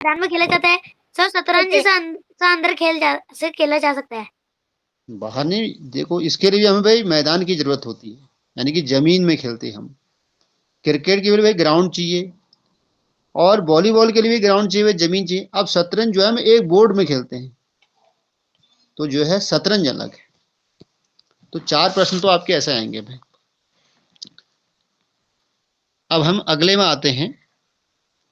मैदान में खेला जाता है। सर शतरंज से अंदर खेला जा सकता है। बाहर नहीं, देखो इसके लिए हमें भाई मैदान की जरूरत होती है, यानी कि जमीन में खेलते हैं हम। क्रिकेट के लिए भाई ग्राउंड चाहिए, और वॉलीबॉल के लिए भी ग्राउंड चाहिए, जमीन चाहिए। अब शतरंज जो है हम एक बोर्ड में खेलते हैं, तो जो है शतरंज अलग है। तो 4 प्रश्न तो आपके ऐसे आएंगे भाई। अब हम अगले में आते हैं।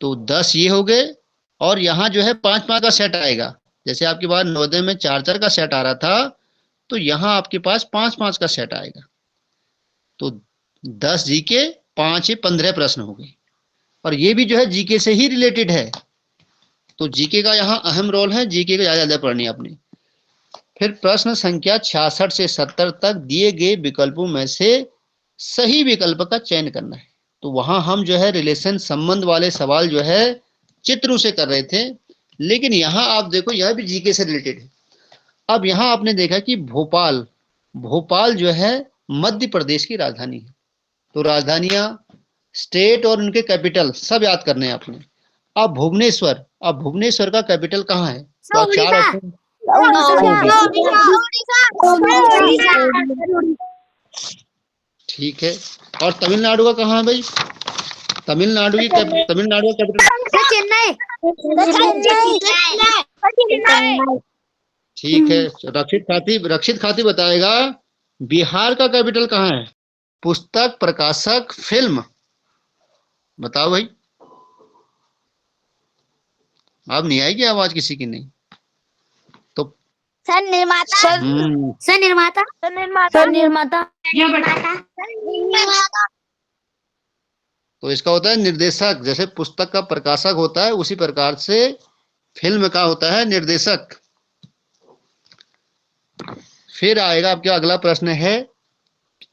तो 10 ये हो गए, और यहाँ जो है 5-5 का सेट आएगा। जैसे आपके पास नवोदय में 4-4 का सेट आ रहा था, तो यहाँ आपके पास 5-5 का सेट आएगा। तो 10 जीके, 5 ये 15 प्रश्न हो गए, और ये भी जो है जीके से ही रिलेटेड है। तो जीके का यहाँ अहम रोल है, जीके का ज्यादा पढ़नी है आपने। फिर प्रश्न संख्या 66 से 70 तक दिए गए विकल्पों में से सही विकल्प का चयन करना है। तो वहां हम जो है रिलेशन, संबंध वाले सवाल जो है चित्रों से कर रहे थे, लेकिन यहाँ आप देखो यह भी जीके से रिलेटेड है। अब यहाँ आपने देखा कि भोपाल, भोपाल जो है मध्य प्रदेश की राजधानी है। तो राजधानियां, स्टेट और उनके कैपिटल सब याद करने हैं आपने। अब भुवनेश्वर, अब भुवनेश्वर का कैपिटल कहाँ है? तो आप 4 ऑप्शन। ठीक है। और तमिलनाडु का कहाँ है भाई? तमिलनाडु का कैपिटल चेन्नई। ठीक है। रक्षित खाती बताएगा बिहार का कैपिटल कहाँ है? पुस्तक, प्रकाशक, फिल्म, बताओ भाई। अब नहीं आएगी आवाज किसी की? नहीं तो सर निर्माता। सर निर्माता। सर निर्माता। तो इसका होता है निर्देशक। जैसे पुस्तक का प्रकाशक होता है, उसी प्रकार से फिल्म का होता है निर्देशक। फिर आएगा आपके अगला प्रश्न है,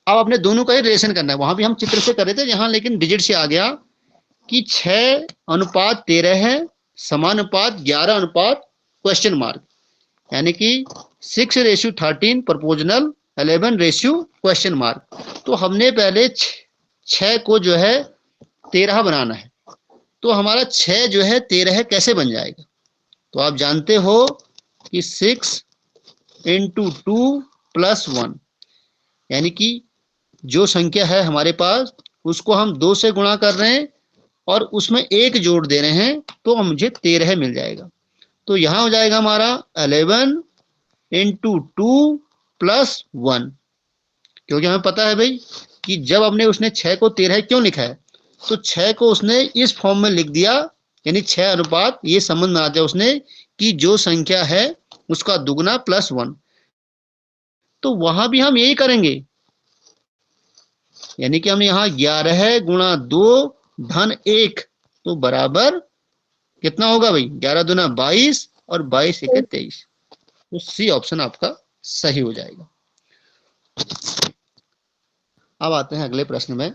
अब आपने दोनों का ही रिलेशन करना है। वहां भी हम चित्र से कर रहे थे, यहाँ लेकिन डिजिट से आ गया कि 6:13 है, समानुपात 11 क्वेश्चन मार्क, यानी कि 6:13 प्रपोजनल 11 क्वेश्चन मार्क। तो हमने पहले 6 को जो है 13 बनाना है। तो हमारा 6 जो है 13 कैसे बन जाएगा? तो आप जानते हो कि 6 × 2 + 1, यानी कि जो संख्या है हमारे पास उसको हम 2 से गुणा कर रहे हैं और उसमें 1 जोड़ दे रहे हैं, तो मुझे 13 मिल जाएगा। तो यहां हो जाएगा हमारा 11 × 2 + 1, क्योंकि हमें पता है भाई कि जब हमने उसने 6 को 13 क्यों लिखा है, तो 6 को उसने इस फॉर्म में लिख दिया, यानी 6 अनुपात, ये समझ में आता है उसने कि जो संख्या है उसका दुगना +1। तो वहां भी हम यही करेंगे, यानी कि हमने यहाँ 11 × 2 + 1 तो बराबर कितना होगा भाई? 11 दूना 22 और 22 × 1 = 23। तो सी ऑप्शन आपका सही हो जाएगा। अब आते हैं अगले प्रश्न में।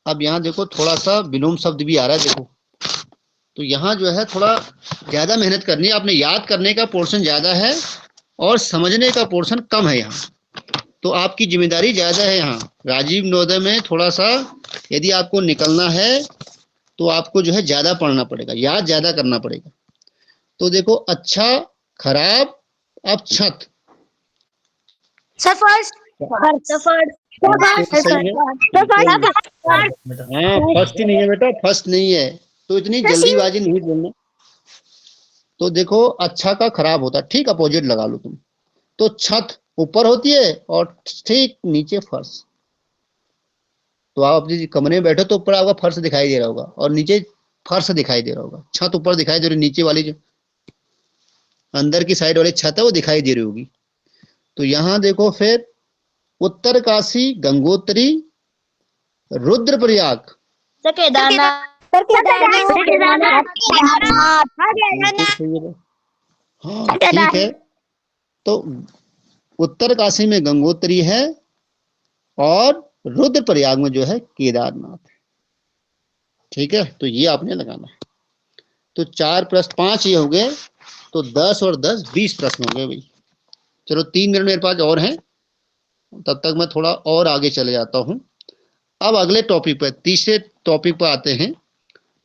अब यहाँ देखो थोड़ा सा विलोम शब्द भी आ रहा है, देखो। तो यहाँ जो है थोड़ा ज्यादा मेहनत करनी है, आपने याद करने का पोर्शन ज्यादा है और समझने का पोर्शन कम है यहाँ। तो आपकी जिम्मेदारी ज्यादा है यहाँ। राजीव नवोदय में थोड़ा सा यदि आपको निकलना है तो आपको जो है ज्यादा पढ़ना पड़ेगा, याद ज्यादा करना पड़ेगा। तो देखो, अच्छा, खराब, अब छत। Sir first. हाँ, फर्स्ट ही नहीं है बेटा, फर्स्ट नहीं है, तो इतनी जल्दीबाजी नहीं बोलना। तो देखो, अच्छा का खराब होता है, ठीक अपोजिट लगा लो तुम। तो छत ऊपर होती है और ठीक नीचे फर्श। तो आप अपने कमरे में बैठो तो ऊपर आपका फर्श दिखाई दे रहा होगा और नीचे फर्श दिखाई दे रहा होगा। छत ऊपर दिखाई दे रही, नीचे वाली जो अंदर की साइड वाली छत है वो दिखाई दे रही होगी। तो यहां देखो, फिर उत्तरकाशी, गंगोत्री, रुद्रप्रयाग। हाँ ठीक है। तो उत्तरकाशी में गंगोत्री है और रुद्रप्रयाग में जो है केदारनाथ है। ठीक है, तो ये आपने लगाना है। तो 4 + 5 ये हो गए, तो 10 और 10 20 प्रश्न हो गए भाई। चलो 3 मिनट मेरे पास और हैं, तब तक मैं थोड़ा और आगे चले जाता हूं। अब अगले टॉपिक पर, तीसरे टॉपिक पर आते हैं।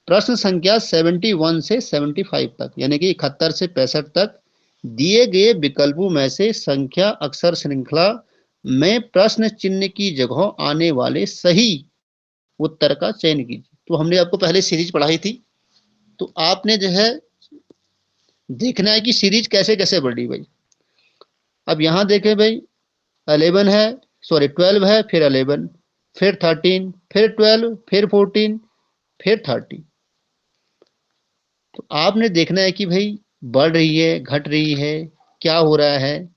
प्रश्न संख्या 71 से 75 तक, यानी कि 71 से 65 तक दिए गए विकल्पों में से संख्या अक्षर श्रृंखला में प्रश्न चिन्ह की जगह आने वाले सही उत्तर का चयन कीजिए। तो हमने आपको पहले सीरीज पढ़ाई थी, तो आपने जो है देखना है कि सीरीज कैसे कैसे बढ़ी भाई। अब यहां देखें भाई, 11 है, सॉरी 12 है, फिर 11, फिर 13, फिर 12, फिर 14, फिर 30। तो आपने देखना है कि भाई बढ़ रही है, घट रही है, क्या हो रहा है,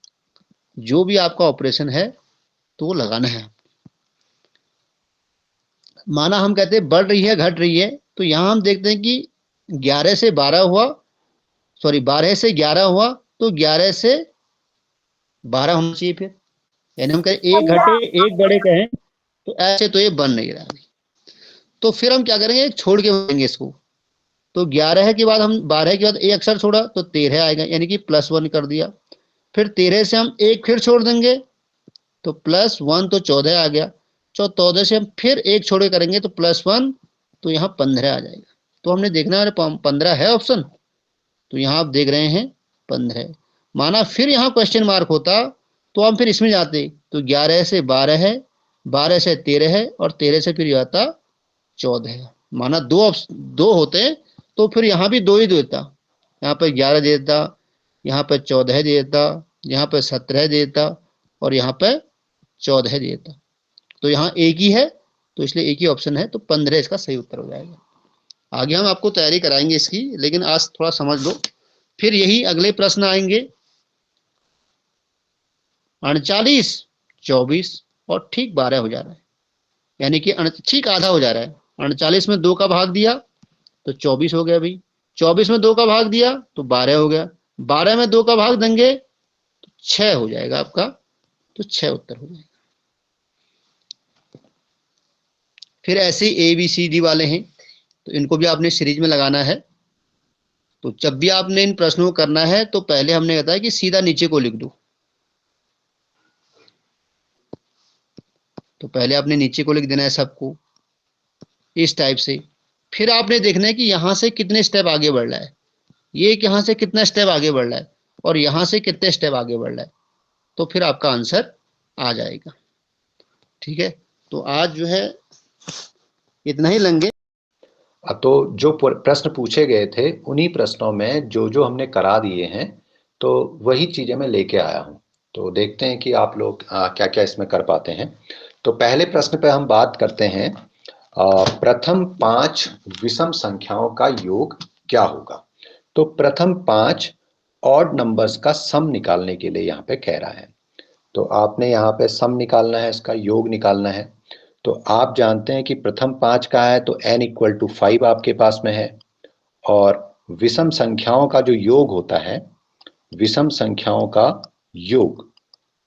जो भी आपका ऑपरेशन है तो वो लगाना है। माना हम कहते हैं बढ़ रही है, घट रही है, तो यहां हम देखते हैं कि 11 से 12 हुआ, सॉरी 12 से 11 हुआ, तो 11 से 12 होना चाहिए फिर, यानी हम कहें एक घटे एक बढ़े कहें, तो ऐसे तो ये बन नहीं रहा। तो फिर हम क्या करेंगे, एक छोड़ के बढ़ेंगे इसको। तो 11 के बाद हम 12 के बाद एक अक्षर छोड़ा तो 13 आएगा, यानी कि +1 कर दिया। फिर 13 से हम एक फिर छोड़ देंगे तो +1, तो 14 आ गया। 14 से हम फिर एक छोड़े करेंगे तो +1, तो यहाँ 15 आ जाएगा। तो हमने देखना है 15 है ऑप्शन, तो यहाँ आप देख रहे हैं 15। माना फिर यहाँ क्वेश्चन मार्क होता तो हम फिर इसमें जाते, तो 11 से 12 है, 12 से 13 है, और 13 से फिर आता 14 है। माना दो होते तो फिर यहाँ भी दो ही देता, यहाँ पर 11 देता, यहाँ पर 14 देता, यहाँ पर 17 देता, और यहाँ पर 14 देता। तो यहाँ एक ही है, तो इसलिए एक ही ऑप्शन है, तो 15 इसका सही उत्तर हो जाएगा। आगे हम आपको तैयारी कराएंगे इसकी, लेकिन आज थोड़ा समझ लो। फिर यही अगले प्रश्न आएंगे 39, 24 और ठीक 12 हो जा रहा है, यानी कि ठीक आधा हो जा रहा है। 39 में 2 का भाग दिया तो 24 हो गया भाई, 24 में 2 का भाग दिया तो 12 हो गया, 12 में 2 का भाग देंगे तो 6 हो जाएगा आपका, तो 6 उत्तर हो जाएगा। फिर ऐसे ABCD वाले हैं, तो इनको भी आपने सीरीज में लगाना है। तो जब भी आपने इन प्रश्नों को करना है तो पहले हमने बताया कि सीधा नीचे को लिख दो, तो पहले आपने नीचे को लिख देना है सबको इस टाइप से। फिर आपने देखना है कि यहां से कितने स्टेप आगे बढ़ रहा है, ये यहां से कितना स्टेप आगे बढ़ रहा है, और यहां से कितने स्टेप आगे बढ़ रहा है, तो फिर आपका आंसर आ जाएगा। ठीक है, तो आज जो है इतना ही लेंगे। तो जो प्रश्न पूछे गए थे उन्हीं प्रश्नों में जो जो हमने करा दिए हैं, तो वही चीजें मैं लेके आया हूं। तो देखते हैं कि आप लोग क्या क्या इसमें कर पाते हैं। तो पहले प्रश्न पे हम बात करते हैं, प्रथम 5 विषम संख्याओं का योग क्या होगा। तो प्रथम 5 ऑड नंबर्स का सम निकालने के लिए यहाँ पे कह रहा है। तो आपने यहाँ पे सम निकालना है, इसका योग निकालना है। तो आप जानते हैं कि प्रथम 5 का है तो n = 5 आपके पास में है, और विषम संख्याओं का जो योग होता है, विषम संख्याओं का योग,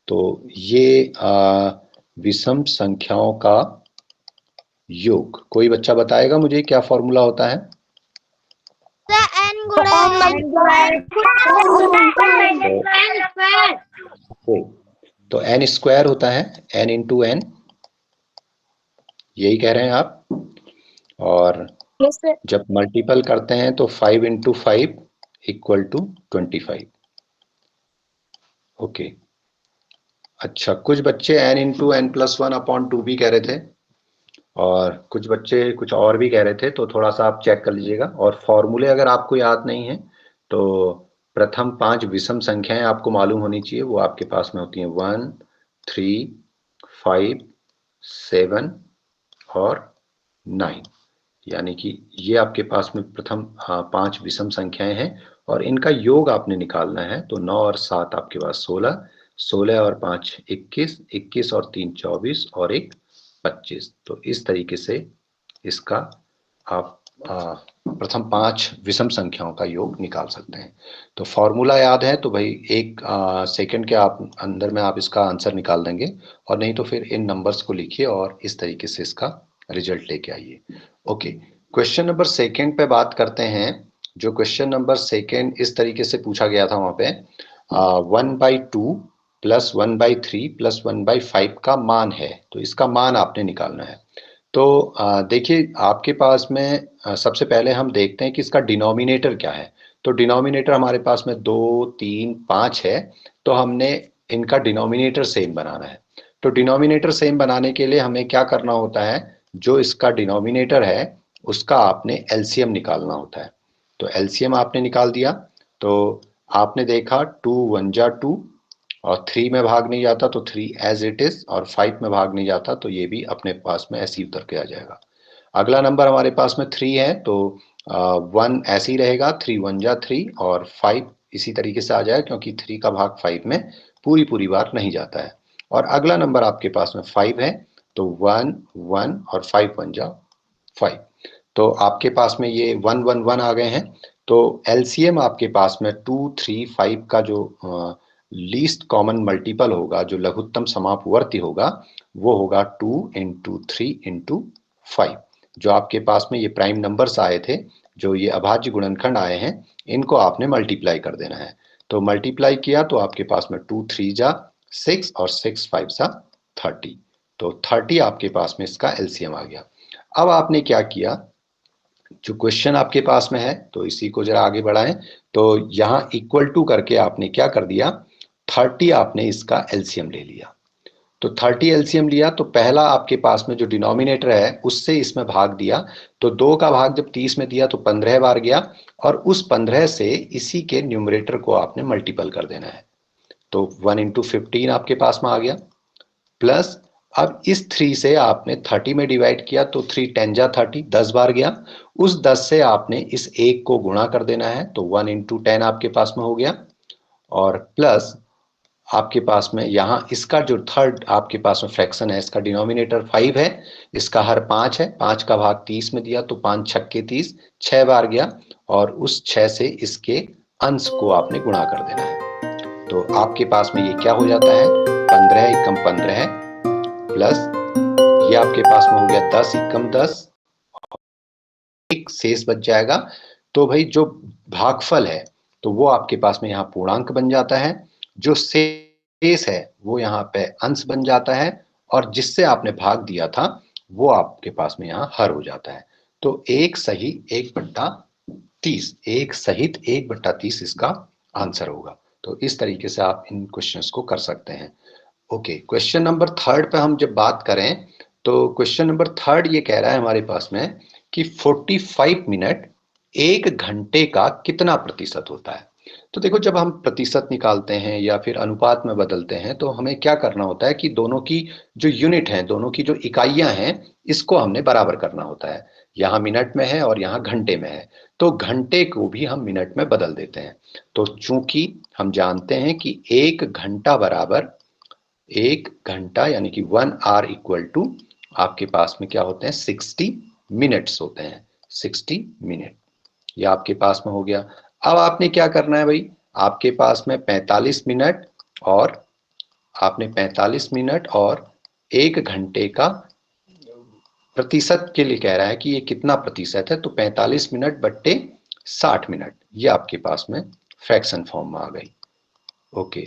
तो ये विषम संख्याओं का योग, कोई बच्चा बताएगा मुझे क्या फॉर्मूला होता है? तो n² होता है, n × n, यही कह रहे हैं आप। और जब मल्टीपल करते हैं तो 5 × 5 = 25। ओके, अच्छा, कुछ बच्चे n × n+1/2 भी कह रहे थे, और कुछ बच्चे कुछ और भी कह रहे थे, तो थोड़ा सा आप चेक कर लीजिएगा। और फॉर्मूले अगर आपको याद नहीं है तो प्रथम 5 विषम संख्याएं आपको मालूम होनी चाहिए, वो आपके पास में होती हैं 1, 3, 5, 7 और 9, यानी कि ये आपके पास में प्रथम 5 विषम संख्याएं हैं, और इनका योग आपने निकालना है। तो 9 और 7 आपके पास 16, 16 और 5 21, 21 और 3 24 और 1 25। तो इस तरीके से इसका आप प्रथम 5 विषम संख्याओं का योग निकाल सकते हैं। तो फॉर्मूला याद है तो भाई 1 सेकंड के आप अंदर में आप इसका आंसर निकाल देंगे, और नहीं तो फिर इन नंबर्स को लिखिए और इस तरीके से इसका रिजल्ट लेके आइए। ओके, क्वेश्चन नंबर सेकंड पे बात करते हैं। जो क्वेश्चन नंबर सेकंड इस तरीके से पूछा गया था, वहां पे 1/2 + 1/3 + 1/5 का मान है, तो इसका मान आपने निकालना है। तो देखिए आपके पास में सबसे पहले हम देखते हैं कि इसका डिनोमिनेटर क्या है। तो डिनोमिनेटर हमारे पास में 2 3 5 है, तो हमने इनका डिनोमिनेटर सेम बनाना है। तो डिनोमिनेटर सेम बनाने के लिए हमें क्या करना होता है, जो इसका डिनोमिनेटर है उसका आपने एलसीएम निकालना होता है। तो एलसीएम आपने निकाल दिया, तो आपने देखा 2 1 जा 2 और 3 में भाग नहीं जाता तो 3 एज इट इज, और 5 में भाग नहीं जाता तो ये भी अपने पास में ऐसे ही उतर के आ जाएगा। अगला नंबर हमारे पास में 3 है, तो 1 ऐसे ही रहेगा, 3 1 जा 3 और 5 इसी तरीके से आ जाएगा, क्योंकि 3 का भाग 5 में पूरी पूरी बार नहीं जाता है। और अगला नंबर आपके पास में 5 है, तो 1 1 और 5 1 जा 5। तो आपके पास में ये 1 1 1 आ गए हैं। तो एलसीएम आपके पास में 2 3 5 का जो लीस्ट कॉमन मल्टीपल होगा, जो लघुत्तम समापवर्ती होगा, वो होगा 2 इंटू 3 इंटू 5। जो आपके पास में ये प्राइम नंबर्स आए थे, जो ये अभाज्य गुणनखंड आए हैं, इनको आपने मल्टीप्लाई कर देना है। तो मल्टीप्लाई किया तो आपके पास में 2 3 जा 6 और 6 5 सा 30। तो 30 आपके पास में इसका एलसीएम आ गया। अब आपने क्या किया, जो क्वेश्चन आपके पास में है तो इसी को जरा आगे बढ़ाएं। तो यहाँ इक्वल टू करके आपने क्या कर दिया, 30 आपने इसका एलसीएम ले लिया। तो 30 एलसीएम लिया तो पहला आपके पास में जो डिनोमिनेटर है उससे इसमें भाग दिया, तो 2 का भाग जब 30 में दिया तो 15 बार गया, और उस 15 से इसी के न्यूमरेटर को आपने मल्टीपल कर देना है। तो 1 इंटू 15 आपके पास में आ गया, प्लस अब इस 3 से आपने 30 में डिवाइड किया तो 3 10 जा 30, 10 बार गया। उस 10 से आपने इस 1 को गुणा कर देना है, तो 1 इंटू 10 आपके पास में हो गया, और प्लस आपके पास में यहाँ इसका जो थर्ड आपके पास में फ्रैक्शन है, इसका डिनोमिनेटर 5 है, इसका हर 5 है, 5 का भाग 30 में दिया तो 5 छक्के 30, 6 बार गया, और उस 6 से इसके अंश को आपने गुणा कर देना है। तो आपके पास में ये क्या हो जाता है, 15 एकम 15 है, प्लस ये आपके पास में हो गया 10 एकम 10, एक शेष बच जाएगा। तो भाई जो भागफल है तो वो आपके पास में यहाँ पूर्णांक बन जाता है, जो शेष है वो यहाँ पे अंश बन जाता है, और जिससे आपने भाग दिया था वो आपके पास में यहाँ हर हो जाता है। तो 1 सही 1/30, 1 सहित 1/30 इसका आंसर होगा। तो इस तरीके से आप इन क्वेश्चंस को कर सकते हैं। ओके, क्वेश्चन नंबर 3 पे हम जब बात करें, तो क्वेश्चन नंबर 3 ये कह रहा है हमारे पास में कि 45 मिनट 1 घंटे का कितना प्रतिशत होता है। तो देखो, जब हम प्रतिशत निकालते हैं या फिर अनुपात में बदलते हैं, तो हमें क्या करना होता है कि दोनों की जो यूनिट है, दोनों की जो इकाइयां हैं, इसको हमने बराबर करना होता है। यहाँ मिनट में है और यहाँ घंटे में है, तो घंटे को भी हम मिनट में बदल देते हैं। तो चूंकि हम जानते हैं कि 1 घंटा बराबर 1 घंटा यानी कि 1 आवर इक्वल टू आपके पास में क्या होते हैं, 60 मिनट्स होते हैं, 60 मिनट। ये आपके पास में हो गया। अब आपने क्या करना है भाई, आपके पास में 45 मिनट, और आपने 45 मिनट और 1 घंटे का प्रतिशत के लिए कह रहा है कि ये कितना प्रतिशत है, तो 45 मिनट बट्टे 60 मिनट, ये आपके पास में फ्रैक्शन फॉर्म में आ गई। ओके,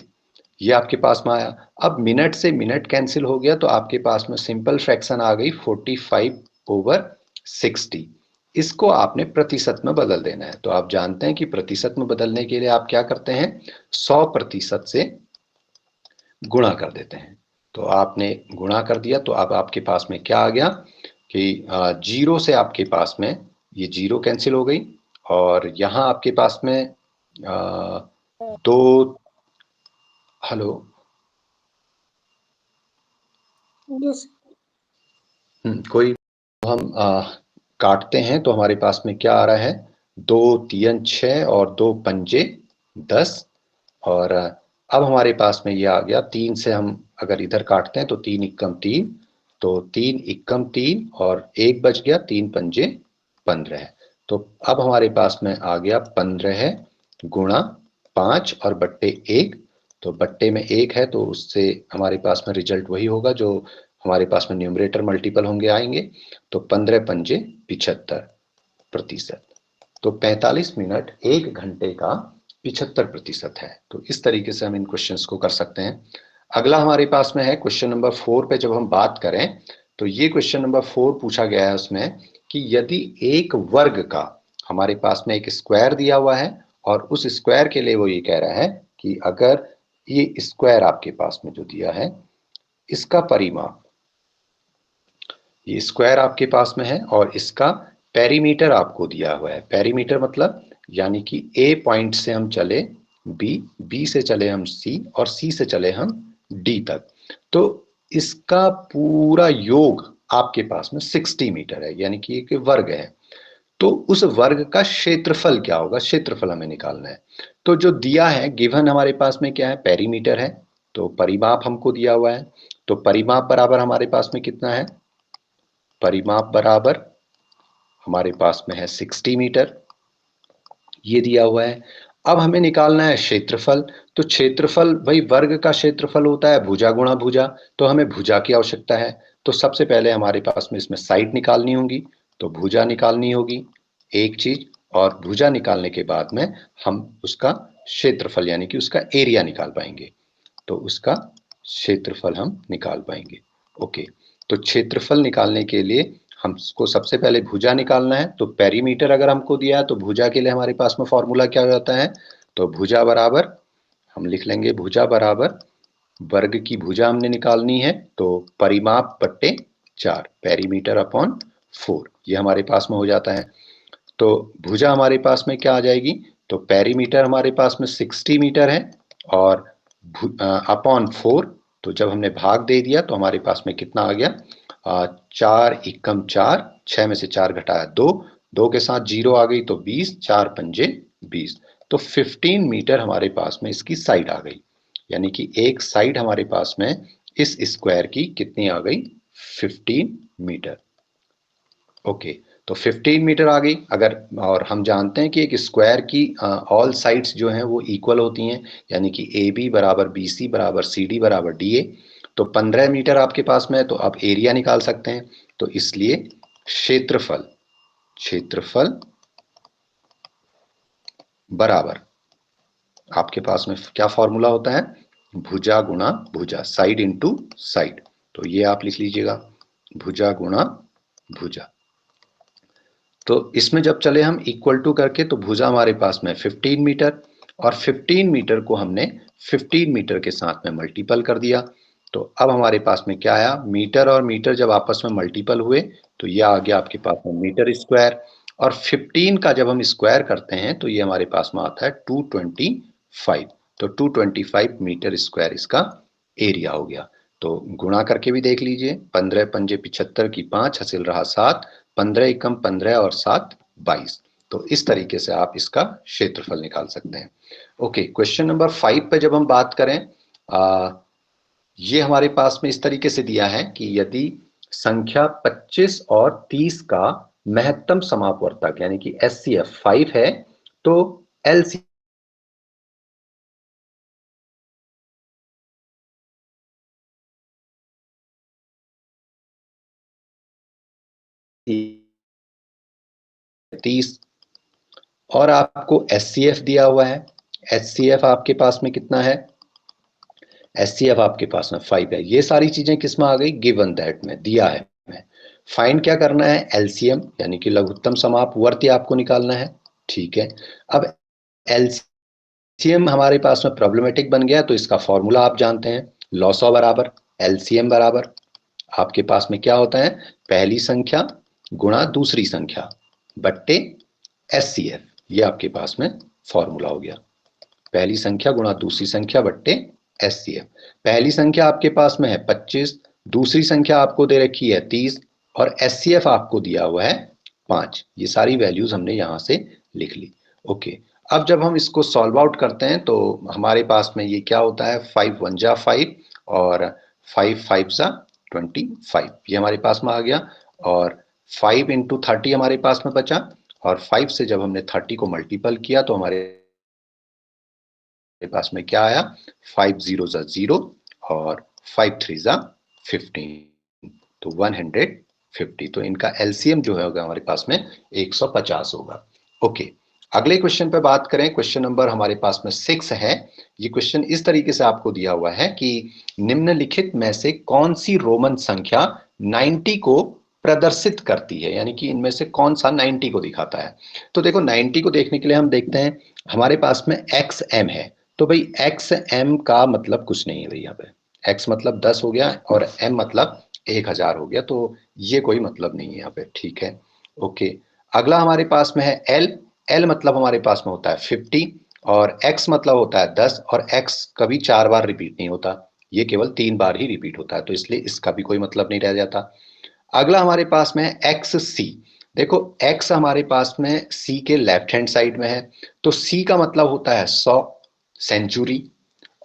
ये आपके पास में आया। अब मिनट से मिनट कैंसिल हो गया, तो आपके पास में सिंपल फ्रैक्शन आ गई 45/60। इसको आपने प्रतिशत में बदल देना है। तो आप जानते हैं कि प्रतिशत में बदलने के लिए आप क्या करते हैं, 100% से गुणा कर देते हैं। तो आपने गुणा कर दिया, तो अब आपके पास में क्या आ गया कि 0 से आपके पास में ये 0 कैंसिल हो गई, और यहाँ आपके पास में 2, हेलो, कोई, हम काटते हैं तो हमारे पास में क्या आ रहा है, 2 3 6 और 2 पंजे 10, और अब हमारे पास में ये आ गया 3 से हम अगर इधर काटते हैं तो 3 इक्कम 3, तो 3 इक्कम 3 और 1 बच गया, 3 पंजे 15 है। तो अब हमारे पास में आ गया 15 है गुणा 5 और बट्टे 1, तो बट्टे में 1 है तो उससे हमारे पास में रिजल्ट वही होगा जो हमारे पास में न्यूमरेटर मल्टीपल होंगे आएंगे। तो 15 पंजे 75%। तो 45 मिनट 1 घंटे का 75% है। तो इस तरीके से हम इन क्वेश्चंस को कर सकते हैं। अगला हमारे पास में है क्वेश्चन नंबर 4 पे जब हम बात करें, तो ये क्वेश्चन नंबर 4 पूछा गया है उसमें कि यदि एक वर्ग का हमारे पास में एक स्क्वायर दिया हुआ है और उस स्क्वायर के लिए वो ये कह रहा है कि अगर ये स्क्वायर आपके पास में जो दिया है इसका परिमाप, ये स्क्वायर आपके पास में है और इसका पेरीमीटर आपको दिया हुआ है। पेरीमीटर मतलब यानी कि ए पॉइंट से हम चले बी, बी से चले हम सी और सी से चले हम डी तक, तो इसका पूरा योग आपके पास में 60 मीटर है, यानी कि एक वर्ग है। तो उस वर्ग का क्षेत्रफल क्या होगा, क्षेत्रफल हमें निकालना है। तो जो दिया है गिवन हमारे पास में क्या है, पेरीमीटर है, तो परिमाप हमको दिया हुआ है। तो परिमाप बराबर हमारे पास में कितना है, परिमाप बराबर हमारे पास में है 60 मीटर, ये दिया हुआ है। अब हमें निकालना है क्षेत्रफल। तो क्षेत्रफल वही वर्ग का क्षेत्रफल होता है भुजा गुणा भुजा, तो हमें भुजा की आवश्यकता है। तो सबसे पहले हमारे पास में इसमें साइड निकालनी होगी, तो भुजा निकालनी होगी एक चीज, और भुजा निकालने के बाद में हम उसका क्षेत्रफल यानी कि उसका एरिया निकाल पाएंगे, तो उसका क्षेत्रफल हम निकाल पाएंगे। ओके, तो क्षेत्रफल निकालने के लिए हमको सबसे पहले भुजा निकालना है। तो पेरीमीटर अगर हमको दिया है तो भुजा के लिए हमारे पास में फॉर्मूला क्या हो जाता है, तो भुजा बराबर हम लिख लेंगे, भुजा बराबर वर्ग की भुजा हमने निकालनी है तो परिमाप बट्टे 4, पेरीमीटर अपॉन 4, ये हमारे पास में हो जाता है। तो भुजा हमारे पास में क्या आ जाएगी, तो पेरीमीटर हमारे पास में 60 मीटर है और अपॉन 4, तो जब हमने भाग दे दिया तो हमारे पास में कितना आ गया, 4 एकम 4, 6 में से 4 घटाया 2, 2 के साथ 0 आ गई तो 20, 4 पंजे 20, तो 15 मीटर हमारे पास में इसकी साइड आ गई, यानी कि एक साइड हमारे पास में इस स्क्वायर की कितनी आ गई, 15 मीटर। ओके, तो 15 मीटर आ गई अगर, और हम जानते हैं कि एक स्क्वायर की ऑल साइड्स जो हैं वो इक्वल होती हैं, यानी कि ए बी बराबर बी सी बराबर सी डी बराबर डी ए, तो 15 मीटर आपके पास में है, तो आप एरिया निकाल सकते हैं। तो इसलिए क्षेत्रफल, क्षेत्रफल बराबर आपके पास में क्या फॉर्मूला होता है, भुजा गुणा भुजा, साइड इनटू साइड, तो ये आप लिख लीजिएगा, भुजा गुणा भुजा। तो इसमें जब चले हम इक्वल टू करके, तो भुजा हमारे पास में 15 मीटर और 15 मीटर को हमने 15 मीटर के साथ में मल्टीपल कर दिया, तो अब हमारे पास में क्या आया, मीटर और मीटर जब आपस में मल्टीपल हुए तो ये आ गया आपके पास में मीटर स्क्वायर, और 15 का जब हम स्क्वायर करते हैं तो ये हमारे पास में आता है 225, तो 225 मीटर स्क्वायर इसका एरिया हो गया। तो गुणा करके भी देख लीजिए, 15 पंजे 75 की 5 हासिल रहा 7, 15 एकम 15 और 7 22, तो इस तरीके से आप इसका क्षेत्रफल निकाल सकते हैं। ओके, क्वेश्चन नंबर 5 पे जब हम बात करें, ये हमारे पास में इस तरीके से दिया है कि यदि संख्या 25 और 30 का महत्तम समापवर्तक यानी कि SCF 5 है तो LCM तीस, और आपको SCF दिया हुआ है, SCF आपके पास में कितना है, SCF आपके पास में 5 है। ये सारी चीजें किस में आ गई, गिवन दैट में दिया है। फाइंड क्या करना है, LCM यानी कि लघुत्तम समापवर्ती आपको निकालना है, ठीक है। अब LCM हमारे पास में प्रॉब्लमेटिक बन गया, तो इसका फॉर्मूला आप जानते हैं, लॉसॉ बराबर LCM बराबर आपके पास में क्या होता है, पहली संख्या गुणा दूसरी संख्या बट्टे SCF, ये आपके पास में फॉर्मूला हो गया, पहली संख्या गुणा दूसरी संख्या बट्टे SCF। पहली संख्या आपके पास में है 25, दूसरी संख्या आपको दे रखी है 30 और SCF आपको दिया हुआ है 5, ये सारी वैल्यूज हमने यहां से लिख ली। ओके, अब जब हम इसको सॉल्व आउट करते हैं तो हमारे पास में ये क्या होता है, 5 1 जा 5 और 5 5 जा 25, ये हमारे पास में आ गया, और 5 इंटू 30 हमारे पास में बचा, और 5 से जब हमने 30 को मल्टीपल किया तो हमारे पास में क्या आया, 5 0 जा 0 और 5 3 जा 15, तो 150, तो इनका LCM जो होगा हमारे पास में 150 होगा। ओके, अगले क्वेश्चन पे बात करें, क्वेश्चन नंबर हमारे पास में 6 है। ये क्वेश्चन इस तरीके से आपको दिया हुआ है कि निम्नलिखित में से कौन सी रोमन संख्या 90 को प्रदर्शित करती है, यानी कि इनमें से कौन सा 90 को दिखाता है। तो देखो 90 को देखने के लिए हम देखते हैं हमारे पास में XM है, तो भाई XM का मतलब कुछ नहीं है भाई, यहाँ पे X मतलब 10 हो गया और M मतलब 1000 हो गया, तो ये कोई मतलब नहीं है यहाँ पे, ठीक है। ओके, अगला हमारे पास में है L मतलब हमारे पास में होता है 50 और X मतलब होता है 10 और X कभी 4 बार रिपीट नहीं होता, ये केवल 3 बार ही रिपीट होता है, तो इसलिए इसका भी कोई मतलब नहीं रह जाता। अगला हमारे पास में है XC। देखो X हमारे पास में C के लेफ्ट हैंड साइड में है, तो C का मतलब होता है 100, सेंचुरी,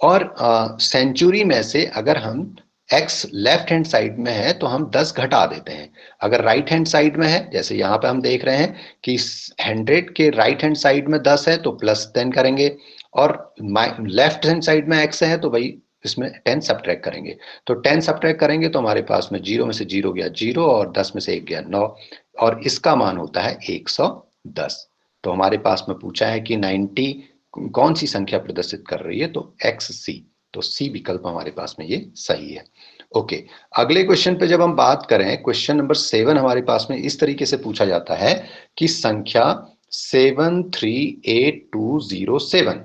और सेंचुरी में से अगर हम X लेफ्ट हैंड साइड में है तो हम 10 घटा देते हैं। अगर राइट हैंड साइड में है, जैसे यहाँ पे हम देख रहे हैं कि 100 के राइट हैंड साइड में 10 है तो प्लस 10 करेंगे, और लेफ्ट हैंड साइड में X है तो भाई इसमें 10 सब्ट्रैक्ट करेंगे। तो 10 सब्ट्रैक्ट करेंगे तो हमारे पास में 0 में से 0 गया 0 और 10 में से 1 गया 9, और इसका मान होता है 110। तो हमारे पास में पूछा है कि 90 कौन सी संख्या प्रदर्शित कर रही है, तो XC, तो C विकल्प हमारे पास में ये सही है। ओके, अगले क्वेश्चन पे जब हम बात करें, क्वेश्चन नंबर 7 हमारे पास में इस तरीके से पूछा जाता है कि संख्या 738,207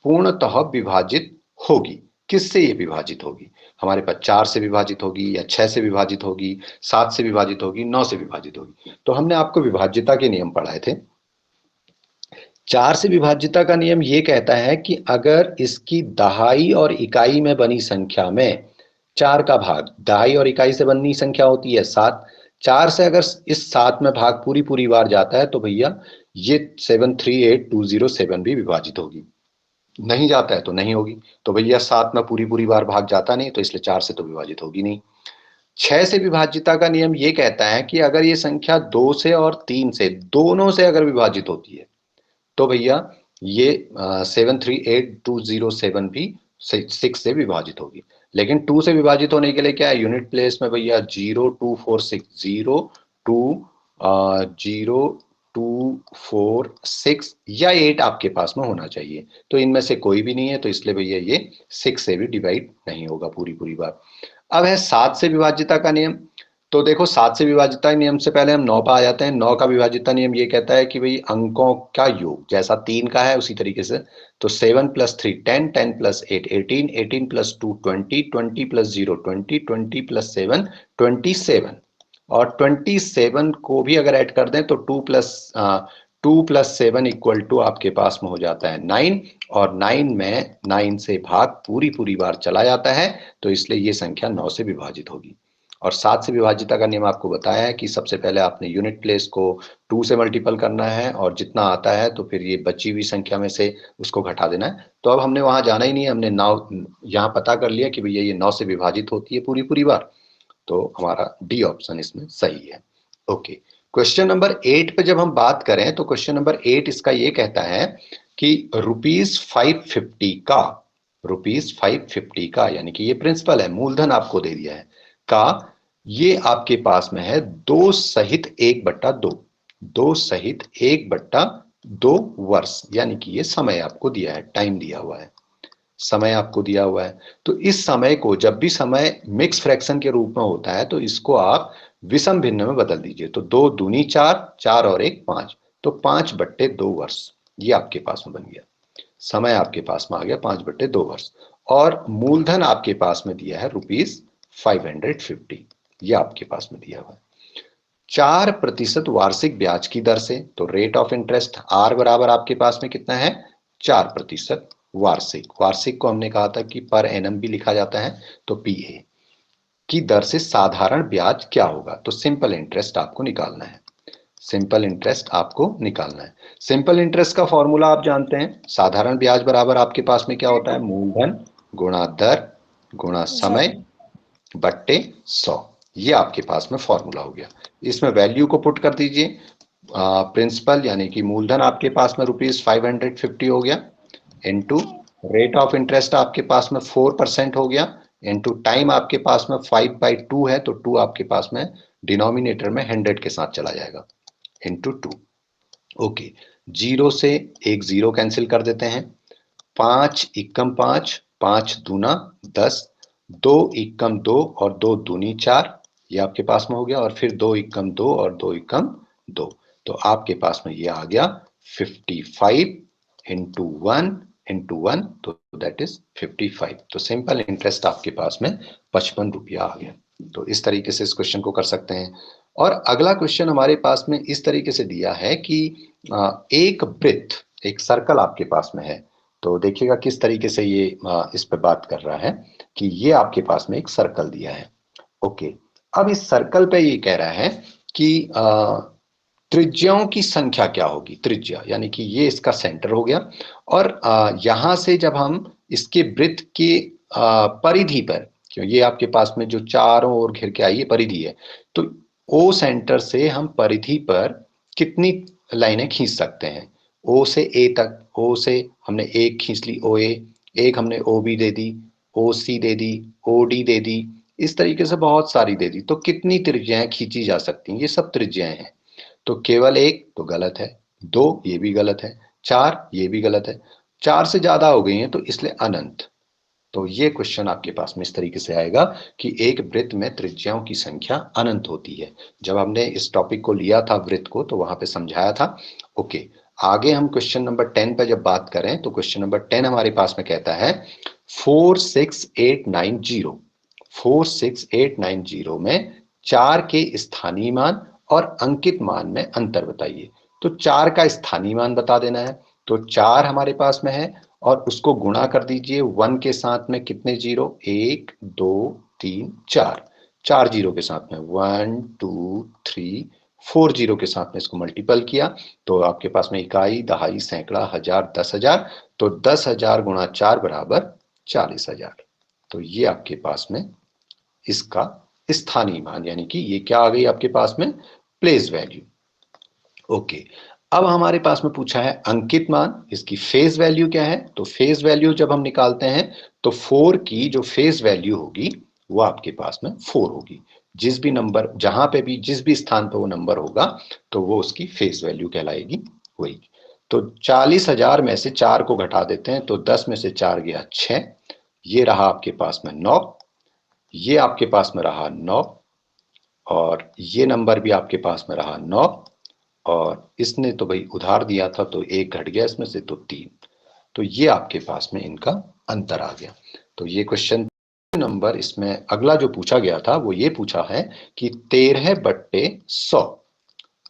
पूर्णतः विभाजित होगी, किससे ये विभाजित होगी? हमारे पास 4 से विभाजित होगी या 6 से विभाजित होगी, 7 से विभाजित होगी, 9 से विभाजित होगी। तो हमने आपको विभाज्यता के नियम पढ़ाए थे। 4 से विभाज्यता का नियम ये कहता है कि अगर इसकी दहाई और इकाई में बनी संख्या में 4 का भाग, दहाई और इकाई से बनी संख्या होती है 7, 4 से अगर इस 7 में भाग पूरी पूरी बार जाता है तो भैया ये 738,207 भी विभाजित होगी, नहीं जाता है तो नहीं होगी। तो भैया 7 में पूरी पूरी बार भाग जाता नहीं, तो इसलिए 4 से तो विभाजित होगी नहीं। 6 से विभाज्यता का नियम ये कहता है कि अगर ये संख्या 2 से और 3 से दोनों से अगर विभाजित होती है तो भैया ये 738,207 भी 6 से विभाजित होगी। लेकिन 2 से विभाजित होने के लिए क्या है, यूनिट प्लेस में भैया 02460 या 8 आपके पास में होना चाहिए, तो इनमें से कोई भी नहीं है, तो इसलिए भैया ये 6 से भी डिवाइड नहीं होगा पूरी पूरी बार। अब है 7 से विभाज्यता का नियम। तो देखो 7 से विभाज्यता नियम से पहले हम 9 पर आ जाते हैं। 9 का विभाज्यता नियम ये कहता है कि भाई अंकों का योग जैसा 3 का है उसी तरीके से, तो 7 + 3 10, 10 + 8 18, 18 + 2 20, 20 + 0 20, 20 + 7 27, और 27 को भी अगर ऐड कर दें तो 2 + 7 = आपके पास में हो जाता है 9, और 9 में 9 से भाग पूरी पूरी बार चला जाता है, तो इसलिए ये संख्या 9 से विभाजित होगी। और 7 से विभाज्यता का नियम आपको बताया है कि सबसे पहले आपने यूनिट प्लेस को 2 से मल्टीपल करना है और जितना आता है तो फिर ये बची हुई संख्या में से उसको घटा देना है। तो अब हमने वहां जाना ही नहीं है, हमने 9 यहाँ पता कर लिया कि भैया ये 9 से विभाजित होती है पूरी पूरी बार, तो हमारा डी ऑप्शन इसमें सही है। ओके, क्वेश्चन नंबर 8 पे जब हम बात करें तो क्वेश्चन नंबर 8 इसका ये कहता है कि ₹550 का यानी कि ये प्रिंसिपल है, मूलधन आपको दे दिया है का, ये आपके पास में है 2 सहित 1/2, 2 सहित 1/2 वर्ष, यानी कि ये समय आपको दिया है, टाइम दिया हुआ है, समय आपको दिया हुआ है। तो इस समय को जब भी समय मिक्स फ्रैक्शन के रूप में होता है तो इसको आप विषम भिन्न में बदल दीजिए। तो 2 दूनी 4, 4 और 1 5, तो 5/2 वर्ष ये आपके पास में बन गया। समय आपके पास में आ गया 5/2 वर्ष, और मूलधन आपके पास में दिया है ₹550, ये आपके पास में दिया हुआ है। 4% वार्षिक ब्याज की दर से, तो रेट ऑफ इंटरेस्ट आर बराबर आपके पास में कितना है 4% वार्षिक, वार्षिक को हमने कहा था कि पर एनम भी लिखा जाता है, तो पीए की दर से साधारण ब्याज क्या होगा, तो सिंपल इंटरेस्ट आपको निकालना है, सिंपल इंटरेस्ट आपको निकालना है। सिंपल इंटरेस्ट का फॉर्मूला आप जानते हैं, साधारण ब्याज बराबर आपके पास में क्या होता है, मूलधन गुणा दर गुणा समय बट्टे 100, ये आपके पास में फॉर्मूला हो गया। इसमें वैल्यू को पुट कर दीजिए, प्रिंसिपल यानी कि मूलधन आपके पास में ₹550 हो गया, इनटू रेट ऑफ इंटरेस्ट आपके पास में 4% हो गया, इनटू टाइम आपके पास में 5/2 है, तो 2 आपके पास में डिनोमिनेटर में 100 के साथ चला जाएगा, इनटू 2। ओके, 0 से एक 0 कैंसिल कर देते हैं, 5 एकम 5, 5 दूना 10, 2 एकम 2 और 2 दूनी 4, ये आपके पास में हो गया, और फिर 2 एकम 2 और 2 एकम 2, तो आपके पास में ये आ गया 55 इंटू 1, तो दैट इज 55। तो सिंपल इंटरेस्ट आपके पास में 55 रुपया आ गया। तो इस तरीके से इस क्वेश्चन को कर सकते हैं। और अगला क्वेश्चन हमारे पास में इस तरीके से दिया है कि एक वृत्त, एक सर्कल आपके पास में है। तो देखिएगा किस तरीके से ये इस पे बात कर रहा है कि ये आपके पास में एक सर्कल दिया है। ओके, अब इस सर्कल पे ये कह रहा है कि त्रिज्याओं की संख्या क्या होगी। त्रिज्या यानी कि ये इसका सेंटर हो गया, और यहां से जब हम इसके वृत्त के परिधि पर, क्यों ये आपके पास में जो चारों ओर घिर के आई है परिधि है, तो ओ सेंटर से हम परिधि पर कितनी लाइनें खींच सकते हैं। ओ से ए तक, ओ से हमने एक खींच ली ओ ए, एक हमने ओ बी दे दी, ओ सी दे दी, ओ डी दे दी, इस तरीके से बहुत सारी दे दी। तो कितनी त्रिज्याएं खींची जा सकती हैं, ये सब त्रिज्याएं हैं। तो केवल एक तो गलत है, 2 ये भी गलत है, 4 ये भी गलत है, 4 से ज्यादा हो गई हैं तो इसलिए अनंत। तो ये क्वेश्चन आपके पास में इस तरीके से आएगा कि एक वृत्त में त्रिज्याओं की संख्या अनंत होती है। जब हमने इस टॉपिक को लिया था वृत्त को, तो वहां पे समझाया था। ओके, आगे हम क्वेश्चन नंबर 10 पर जब बात करें, तो क्वेश्चन नंबर 10 हमारे पास में कहता है 46890, 46890 में 4 के स्थानीय मान और अंकित मान में अंतर बताइए। तो 4 का स्थानीय मान बता देना है। तो 4 हमारे पास में है, और उसको गुणा कर दीजिए 1 के साथ में। कितने जीरो, 1 2 3 4, 4 जीरो के साथ में 1 2 3 4 जीरो के साथ में इसको मल्टीपल किया, तो आपके पास में इकाई, दहाई, सैकड़ा, हजार, 10,000। तो 10,000 गुणा 4 बराबर 40,000। तो ये आपके पास में इसका स्थानीय मान, यानी कि ये क्या आ गई आपके पास में, प्लेस वैल्यू। ओके, अब हमारे पास में पूछा है अंकित मान, इसकी फेस वैल्यू क्या है। तो फेस वैल्यू जब हम निकालते हैं तो 4 की जो फेस वैल्यू होगी वो आपके पास में 4 होगी। जिस भी नंबर, जहां पे भी, जिस भी स्थान पर वो नंबर होगा, तो वो उसकी फेस वैल्यू कहलाएगी वही। तो 40,000 में से 4 को घटा देते हैं, तो 10 में से 4 गया 6, ये रहा आपके पास में 9, ये आपके पास में रहा 9, और ये नंबर भी आपके पास में रहा 9, और इसने तो भाई उधार दिया था तो 1 घट गया इसमें से, तो 3। तो ये आपके पास में इनका अंतर आ गया। तो ये क्वेश्चन नंबर, इसमें अगला जो पूछा गया था वो ये पूछा है कि 13/100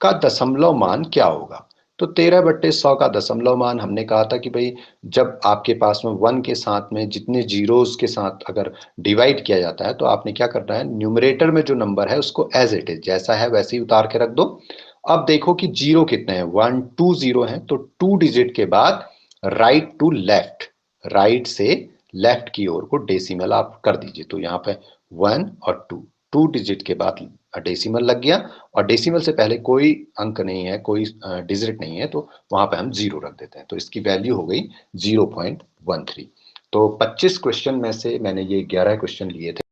का दशमलव मान क्या होगा। तो 13/100 का दशमलव मान, हमने कहा था कि भाई जब आपके पास में 1 के साथ में जितने जीरोस के साथ अगर डिवाइड किया जाता है, तो आपने क्या करना है, न्यूमरेटर में जो नंबर है उसको एज इट इज, जैसा है वैसे ही उतार के रख दो। अब देखो कि जीरो कितने हैं, 1 2 जीरो हैं, तो 2 डिजिट के बाद राइट टू लेफ्ट, राइट से लेफ्ट की ओर को डेसिमल आप कर दीजिए। तो यहाँ पे 1 और 2 डिजिट के बाद डेसिमल लग गया, और डेसिमल से पहले कोई अंक नहीं है, कोई डिजिट नहीं है, तो वहां पे हम 0 रख देते हैं। तो इसकी वैल्यू हो गई 0.13। तो 25 क्वेश्चन में से मैंने ये 11 क्वेश्चन लिए थे।